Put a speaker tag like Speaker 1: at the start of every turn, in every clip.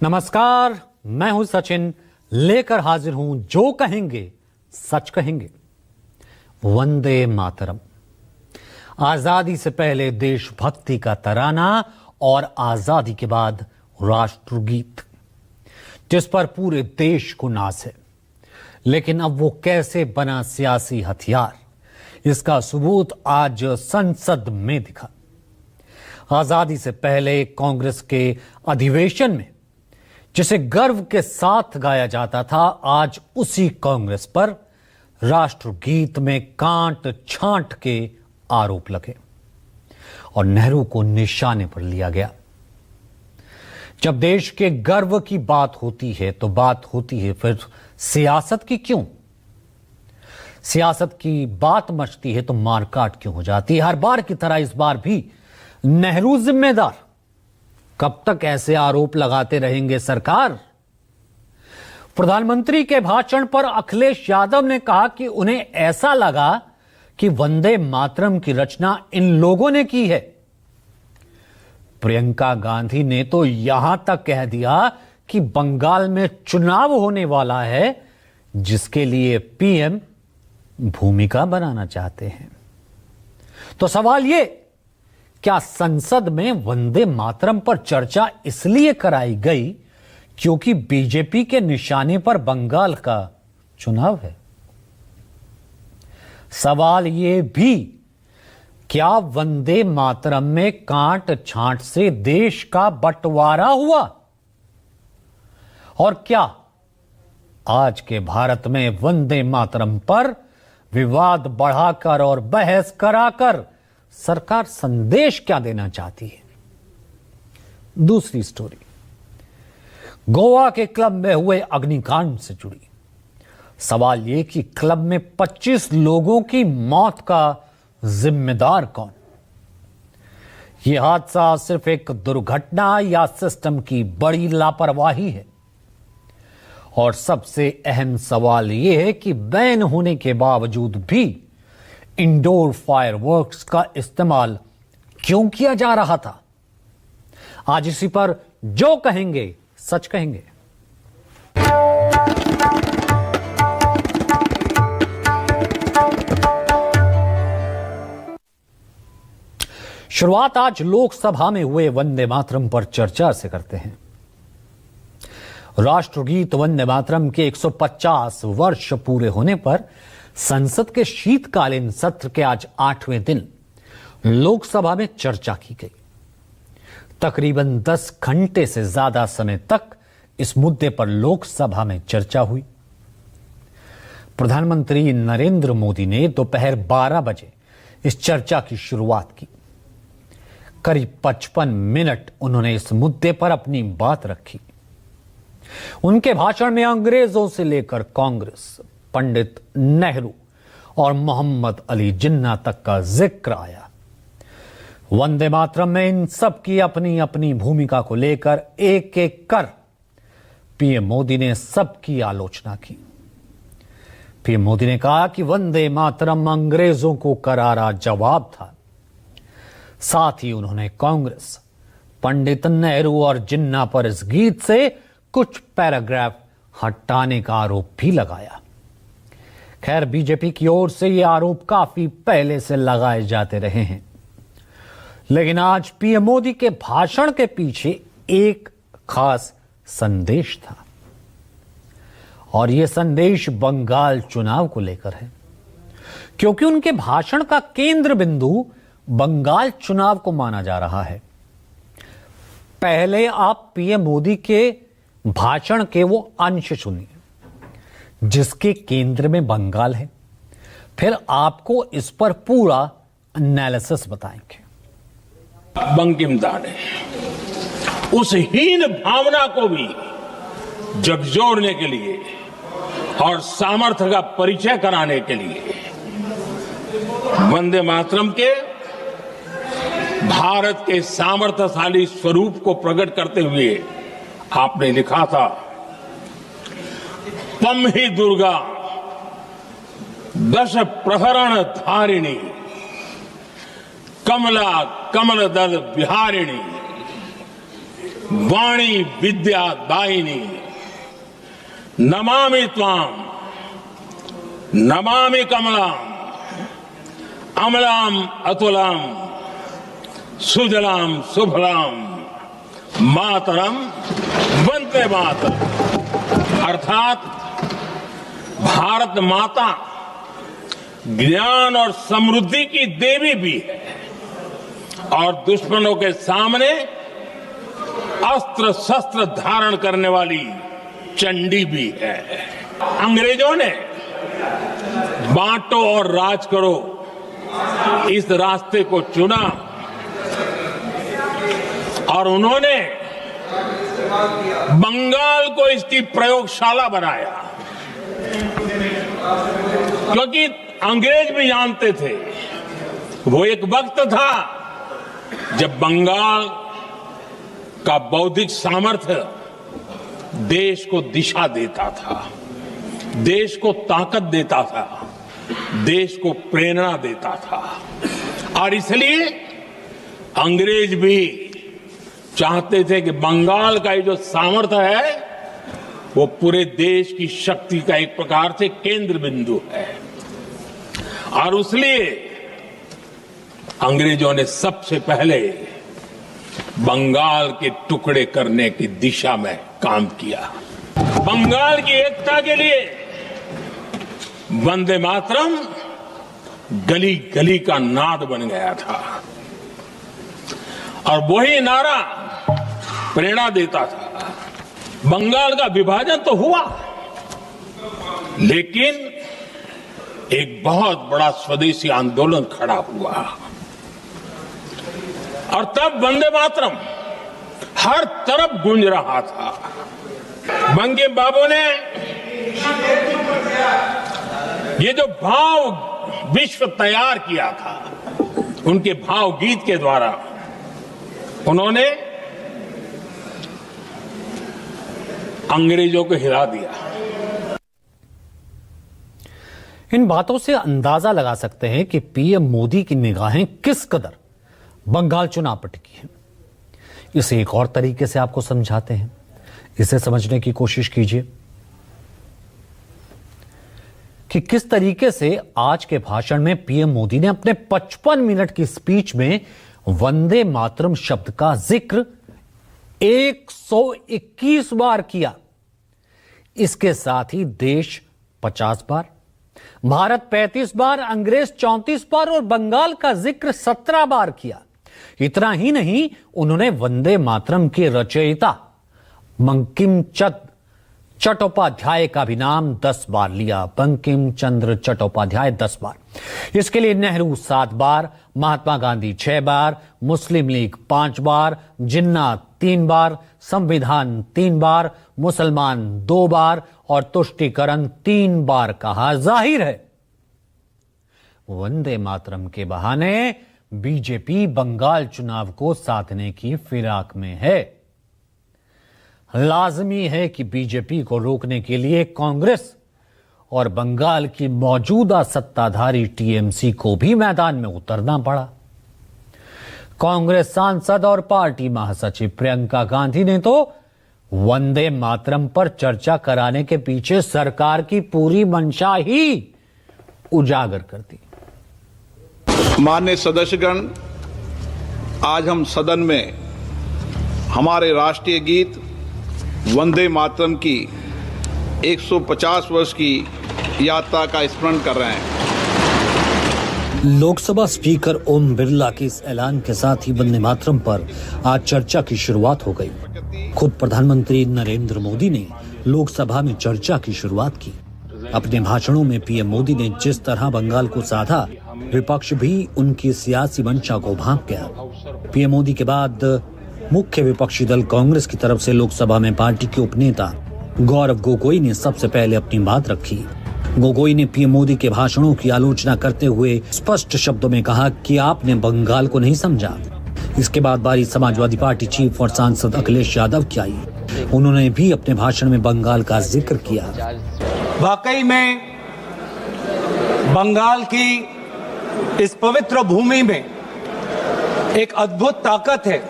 Speaker 1: नमस्कार, मैं हूं सचिन, लेकर हाजिर हूं जो कहेंगे सच कहेंगे। वंदे मातरम, आजादी से पहले देशभक्ति का तराना और आजादी के बाद राष्ट्रगीत, जिस पर पूरे देश को नाज है। लेकिन अब वो कैसे बना सियासी हथियार, इसका सबूत आज संसद में दिखा। आजादी से पहले कांग्रेस के अधिवेशन में जिसे गर्व के साथ गाया जाता था, आज उसी कांग्रेस पर राष्ट्रगीत में कांट छांट के आरोप लगे और नेहरू को निशाने पर लिया गया। जब देश के गर्व की बात होती है तो बात होती है फिर सियासत की क्यों? सियासत की बात मचती है तो मारकाट क्यों हो जाती है? हर बार की तरह इस बार भी नेहरू जिम्मेदार। कब तक ऐसे आरोप लगाते रहेंगे सरकार? प्रधानमंत्री के भाषण पर अखिलेश यादव ने कहा कि उन्हें ऐसा लगा कि वंदे मातरम की रचना इन लोगों ने की है। प्रियंका गांधी ने तो यहां तक कह दिया कि बंगाल में चुनाव होने वाला है, जिसके लिए पीएम भूमिका बनाना चाहते हैं। तो सवाल ये, क्या संसद में वंदे मातरम पर चर्चा इसलिए कराई गई क्योंकि बीजेपी के निशाने पर बंगाल का चुनाव है? सवाल ये भी, क्या वंदे मातरम में कांट छांट से देश का बंटवारा हुआ? और क्या आज के भारत में वंदे मातरम पर विवाद बढ़ाकर और बहस कराकर सरकार संदेश क्या देना चाहती है? दूसरी स्टोरी गोवा के क्लब में हुए अग्निकांड से जुड़ी। सवाल यह कि क्लब में 25 लोगों की मौत का जिम्मेदार कौन? यह हादसा सिर्फ एक दुर्घटना या सिस्टम की बड़ी लापरवाही है? और सबसे अहम सवाल यह है कि बैन होने के बावजूद भी इंडोर फायरवर्क्स का इस्तेमाल क्यों किया जा रहा था? आज इसी पर जो कहेंगे सच कहेंगे। शुरुआत आज लोकसभा में हुए वंदे मातरम पर चर्चा से करते हैं। राष्ट्रगीत वंदे मातरम के 150 वर्ष पूरे होने पर संसद के शीतकालीन सत्र के आज 8वें दिन लोकसभा में चर्चा की गई। तकरीबन 10 घंटे से ज्यादा समय तक इस मुद्दे पर लोकसभा में चर्चा हुई। प्रधानमंत्री नरेंद्र मोदी ने दोपहर 12 बजे इस चर्चा की शुरुआत की। करीब 55 मिनट उन्होंने इस मुद्दे पर अपनी बात रखी। उनके भाषण में अंग्रेजों से लेकर कांग्रेस, पंडित नेहरू और मोहम्मद अली जिन्ना तक का जिक्र आया। वंदे मातरम में इन सब की अपनी अपनी भूमिका को लेकर एक एक कर पीएम मोदी ने सबकी आलोचना की। पीएम मोदी ने कहा कि वंदे मातरम अंग्रेजों को करारा जवाब था। साथ ही उन्होंने कांग्रेस, पंडित नेहरू और जिन्ना पर इस गीत से कुछ पैराग्राफ हटाने का आरोप भी लगाया। खैर, बीजेपी की ओर से ये आरोप काफी पहले से लगाए जाते रहे हैं, लेकिन आज पीएम मोदी के भाषण के पीछे एक खास संदेश था और यह संदेश बंगाल चुनाव को लेकर है, क्योंकि उनके भाषण का केंद्र बिंदु बंगाल चुनाव को माना जा रहा है। पहले आप पीएम मोदी के भाषण के वो अंश सुनिए जिसके केंद्र में बंगाल है, फिर आपको इस पर पूरा एनालिसिस बताएंगे।
Speaker 2: बंकिम दा ने उस हीन भावना को भी झकझोरने के लिए और सामर्थ्य का परिचय कराने के लिए वंदे मातरम के भारत के सामर्थ्यशाली स्वरूप को प्रकट करते हुए आपने लिखा था, तम ही दुर्गा दश प्रहरण धारिणी कमला कमल दल बिहारिणी वाणी विद्या दायिनी नमामि त्वाम नमामि कमलाम अमलाम अतुलाम सुजलाम सुफलाम मातरम वंदे मातरम। अर्थात भारत माता ज्ञान और समृद्धि की देवी भी है और दुश्मनों के सामने अस्त्र शस्त्र धारण करने वाली चंडी भी है। अंग्रेजों ने बांटो और राज करो इस रास्ते को चुना और उन्होंने बंगाल को इसकी प्रयोगशाला बनाया, क्योंकि अंग्रेज भी जानते थे वो एक वक्त था जब बंगाल का बौद्धिक सामर्थ्य देश को दिशा देता था, देश को ताकत देता था, देश को प्रेरणा देता था। और इसलिए अंग्रेज भी चाहते थे कि बंगाल का ये जो सामर्थ्य है वो पूरे देश की शक्ति का एक प्रकार से केंद्र बिंदु है। और इसलिए अंग्रेजों ने सबसे पहले बंगाल के टुकड़े करने की दिशा में काम किया। बंगाल की एकता के लिए वंदे मातरम गली गली का नाद बन गया था और वही नारा प्रेरणा देता था। बंगाल का विभाजन तो हुआ, लेकिन एक बहुत बड़ा स्वदेशी आंदोलन खड़ा हुआ और तब वंदे मातरम हर तरफ गूंज रहा था। बंकिम बाबू ने ये जो भाव विश्व तैयार किया था, उनके भाव गीत के द्वारा उन्होंने अंग्रेजों को हिला दिया।
Speaker 1: इन बातों से अंदाजा लगा सकते हैं कि पीएम मोदी की निगाहें किस कदर बंगाल चुनाव पर टिकी हैं। इसे एक और तरीके से आपको समझाते हैं, इसे समझने की कोशिश कीजिए कि किस तरीके से आज के भाषण में पीएम मोदी ने अपने 55 मिनट की स्पीच में वंदे मातरम शब्द का जिक्र 121 बार किया। इसके साथ ही देश 50 बार, भारत 35 बार, अंग्रेज 34 बार और बंगाल का जिक्र 17 बार किया। इतना ही नहीं, उन्होंने वंदे मातरम के रचयिता बंकिम चंद्र चट्टोपाध्याय का भी नाम 10 बार लिया। बंकिम चंद्र चट्टोपाध्याय 10 बार। इसके लिए नेहरू 7 बार, महात्मा गांधी 6 बार, मुस्लिम लीग 5 बार, जिन्ना 3 बार, संविधान 3 बार, मुसलमान 2 बार और तुष्टीकरण 3 बार कहा। जाहिर है वंदे मातरम के बहाने बीजेपी बंगाल चुनाव को साधने की फिराक में है। लाजमी है कि बीजेपी को रोकने के लिए कांग्रेस और बंगाल की मौजूदा सत्ताधारी टीएमसी को भी मैदान में उतरना पड़ा। कांग्रेस सांसद और पार्टी महासचिव प्रियंका गांधी ने तो वंदे मातरम पर चर्चा कराने के पीछे सरकार की पूरी मंशा ही उजागर कर दी।
Speaker 3: माननीय सदस्यगण, आज हम सदन में हमारे राष्ट्रीय गीत वंदे मातरम की 150 वर्ष की यात्रा का स्मरण कर रहे हैं।
Speaker 1: लोकसभा स्पीकर ओम बिरला के इस ऐलान के साथ ही वंदे मातरम पर आज चर्चा की शुरुआत हो गई। खुद प्रधानमंत्री नरेंद्र मोदी ने लोकसभा में चर्चा की शुरुआत की। अपने भाषणों में पीएम मोदी ने जिस तरह बंगाल को साधा, विपक्ष भी उनकी सियासी मंशा को भांप गया। पीएम मोदी के बाद मुख्य विपक्षी दल कांग्रेस की तरफ से लोकसभा में पार्टी के उपनेता गौरव गोगोई ने सबसे पहले अपनी बात रखी। गोगोई ने पीएम मोदी के भाषणों की आलोचना करते हुए स्पष्ट शब्दों में कहा कि आपने बंगाल को नहीं समझा। इसके बाद बारी समाजवादी पार्टी चीफ और सांसद अखिलेश यादव की आई। उन्होंने भी अपने भाषण में बंगाल का जिक्र किया।
Speaker 4: वाकई में बंगाल की इस पवित्र भूमि में एक अद्भुत ताकत है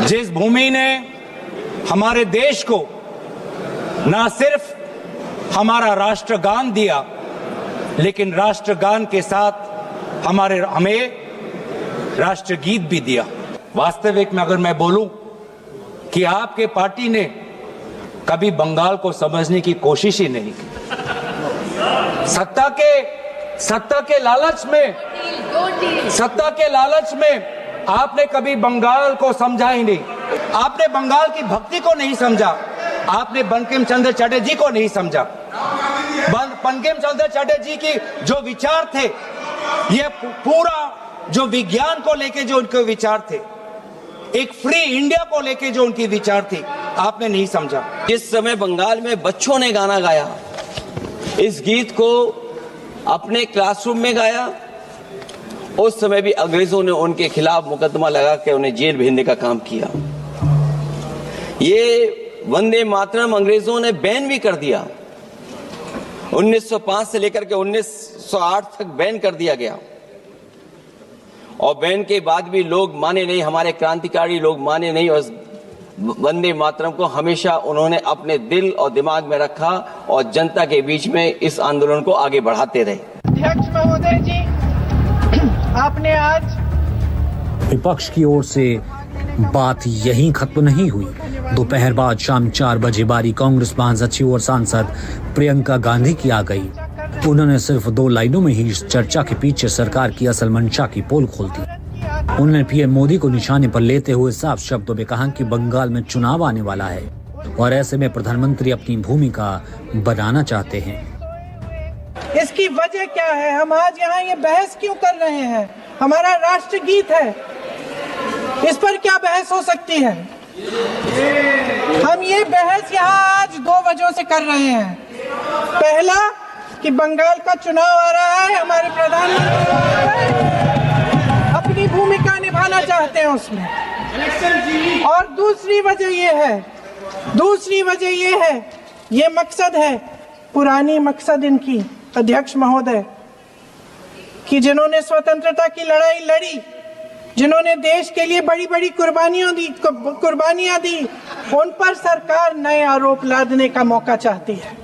Speaker 4: जिस भूमि ने हमारे देश को ना सिर्फ हमारा राष्ट्रगान दिया, लेकिन राष्ट्रगान के साथ हमें राष्ट्रगीत भी दिया। वास्तविक में अगर मैं बोलूं कि आपके पार्टी ने कभी बंगाल को समझने की कोशिश ही नहीं की। सत्ता के लालच में आपने कभी बंगाल को समझा ही नहीं। आपने बंगाल की भक्ति को नहीं समझा। आपने बंकिम चंद्र चटर्जी को नहीं समझा। बंकिम चंद्र चटर्जी की जो विचार थे, ये पूरा जो विज्ञान को लेके जो उनके विचार थे, एक फ्री इंडिया को लेके जो उनकी विचार थी, आपने नहीं समझा।
Speaker 5: जिस समय बंगाल में बच्चों ने गाना गाया, इस गीत को अपने क्लासरूम में गाया, उस समय भी अंग्रेजों ने उनके खिलाफ मुकदमा लगा के उन्हें जेल भेजने का काम किया। ये वंदे मातरम अंग्रेजों ने बैन भी कर दिया। 1905 से लेकर के 1908 तक बैन कर दिया गया, और बैन के बाद भी लोग माने नहीं, हमारे क्रांतिकारी लोग माने नहीं, और वंदे मातरम को हमेशा उन्होंने अपने दिल और दिमाग में रखा और जनता के बीच में इस आंदोलन को आगे बढ़ाते रहे।
Speaker 6: अध्यक्ष महोदय जी, आपने आज
Speaker 1: विपक्ष की ओर से बात यहीं खत्म नहीं हुई। दोपहर बाद शाम 4 बजे बारी कांग्रेस महासचिव और सांसद प्रियंका गांधी की आ गई। उन्होंने सिर्फ 2 लाइनों में ही इस चर्चा के पीछे सरकार की असल मंशा की पोल खोल दी। उन्होंने पीएम मोदी को निशाने पर लेते हुए साफ शब्दों में कहा कि बंगाल में चुनाव आने वाला है और ऐसे में प्रधानमंत्री अपनी भूमिका बनाना चाहते हैं।
Speaker 6: इसकी वजह क्या है? हम आज यहाँ ये बहस क्यों कर रहे हैं? हमारा राष्ट्रगीत है, इस पर क्या बहस हो सकती है? हम ये बहस यहाँ आज 2 वजहों से कर रहे हैं। पहला कि बंगाल का चुनाव आ रहा है, हमारे प्रधानमंत्री अपनी भूमिका निभाना चाहते हैं उसमें। और दूसरी वजह ये है, ये मकसद है, पुरानी मकसद इनकी अध्यक्ष महोदय, कि जिन्होंने स्वतंत्रता की लड़ाई लड़ी, जिन्होंने देश के लिए बड़ी बड़ी कुर्बानियां दी, उन पर सरकार नए आरोप लादने का मौका चाहती है।